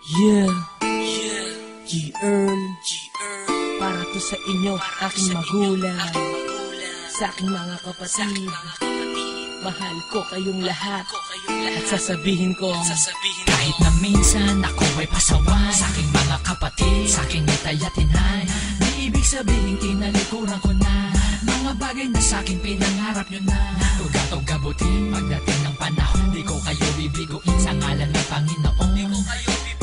Yeah, G-Earn, para to sa inyo, aking magulang, sa aking mga kapatid. Mahal ko kayong lahat, at sasabihin ko, kahit na minsan ako ay pasawan sa aking mga kapatid, sa aking itay at inay. Di ibig sabihin tinalikuran ko na mga bagay na sa aking pinangarap nyo na. Tugatog gabutin pagdating ng panahon, di ko kayo bibiguin sa ngalan ng Panginoon. Di ko kayo bibiguin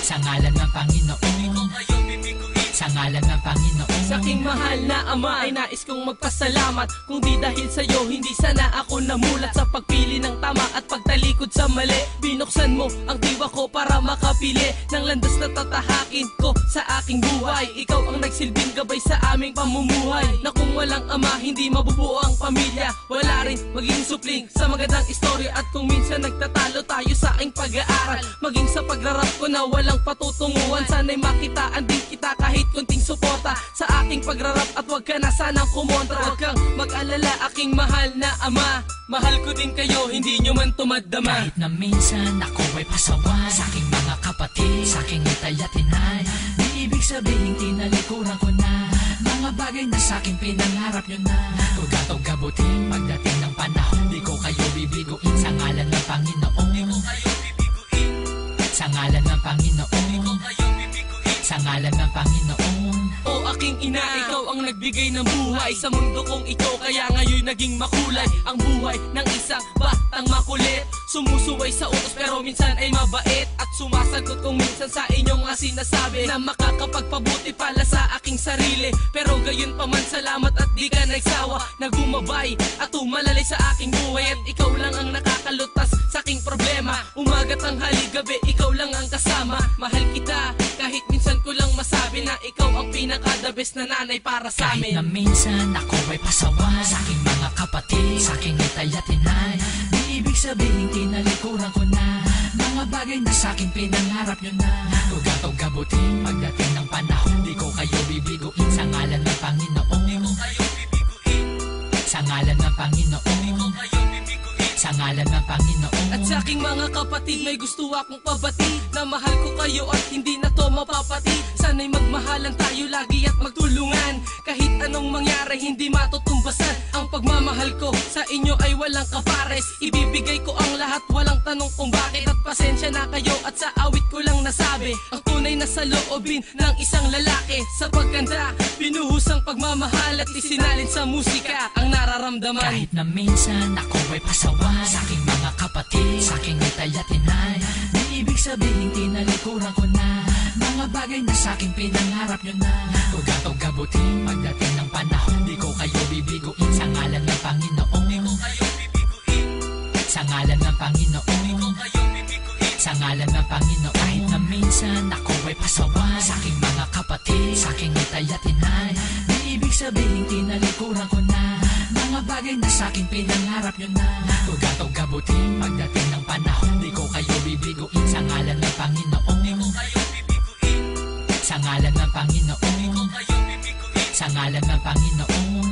sa ngalan ng Panginoon. Di ko kayo bibiguin sa ngalan ng Panginoon. sa aking mahal na ama ay nais kong magpasalamat. Kung di dahil sa'yo, hindi sana ako namulat sa pagpili ng tama at pagtalikod sa mali. Binuksan mo ang diwa ko para makapili ng landas na tatahakin ko sa aking buhay. Ikaw ang nagsilbing gabay sa aming pamumuhay, na kung walang ama, hindi mabubuo ang pamilya. Wala rin maging supling sa magandang istorya. At kung minsan nagtatalo tayo sa aking pag-aaral, maging sa pagrarap ko na walang patutunguhan, sana'y makitaan din kita kahit kunting suporta sa aking pagrarap. At wag ka na sanang kumontra. Wag kang mag-alala, aking mahal na ama, mahal ko din kayo, hindi nyo man tumadama. Kahit na minsan ako ay pasawan sa aking mga kapatid, sa aking itay at inay. Di ibig sabihin tinalikuran ko na mga bagay na sa aking pinangarap nyo na. Tugatog gabutin pagdating ng panahon, di ko kayo bibiguin sa ngalan ng Panginoon. Di ko kayo bibiguin sa ngalan ng Panginoon. Di ko kayo bibiguin sa ngalan ng Panginoon. O aking ina, ikaw ang nagbigay ng buhay sa mundo kong ito, kaya ngayon naging makulay ang buhay ng isang batang makulit. Sumusuway sa utos pero minsan ay mabait, at sumasagot kung minsan sa inyong mga sinasabi na makakapagpabuti pala sa aking sarili. Pero gayon pa man, salamat at di ka nagsawa na gumabay at umalalay sa aking buhay. At ikaw lang ang nakakalutas sa aking problema, umaga, tanghali, gabi, ikaw lang ang kasama. Mahal kita kahit minsan ko lang masabi na ikaw ang pinaka-the best na nanay para sa Kahit amin. na minsan ako ay pasawan sa aking mga kapatid, sa aking itay at inay. Di ibig sabihin tinalikuran ko na mga bagay na sa aking pinangarap nyo na. Tugatog gabutin pagdating ng panahon, di ko kayo bibiguin sa ngalan ng Panginoon. Di ko kayo bibiguin sa ngalan ng Panginoon. Di ko kayo bibiguin sa ngalan ng Panginoon. At sa aking mga kapatid, may gusto akong pabati na mahal ko kayo at hindi na to mapapatid. Sana'y magmahalan tayo lagi at magtulungan, kahit anong mangyari hindi matutumbasan. Ang pagmamahal ko sa inyo ay walang kapares, ibibigay ko ang lahat, walang tanong kung bakit. At pasensya na kayo at sa awit ko lang nasabi ang tunay na saloobin ng isang lalaki. Sa pagkanta, binuhus ang pagmamahal at isinalin sa musika ang nararamdaman. Kahit na minsan ako ay pasawan sa aking mga kapatid, sa aking itay at inay. Di ibig sabihin tinalikuran ko na mga bagay na sa aking pinangarap nyo na. Tugatog gabutin pagdating ng panahon, di ko kayo bibiguin sa ngalan ng Panginoon. Di ko kayo bibiguin sa ngalan ng Panginoon. Di ko kayo bibiguin sa ngalan ng Panginoon. Kahit na minsan ako ay pasawan sa aking mga kapatid, sa aking itay at inay. Di ibig sabihin tinalikuran ko na mga bagay na sa aking pinangarap nyo na. Tugatog gabutin pagdating ng panahon, di ko kayo bibiguin sa ngalan ng Panginoon. Di ko kayo bibiguin sa ngalan ng Panginoon. Di ko kayo bibiguin sa ngalan ng Panginoon.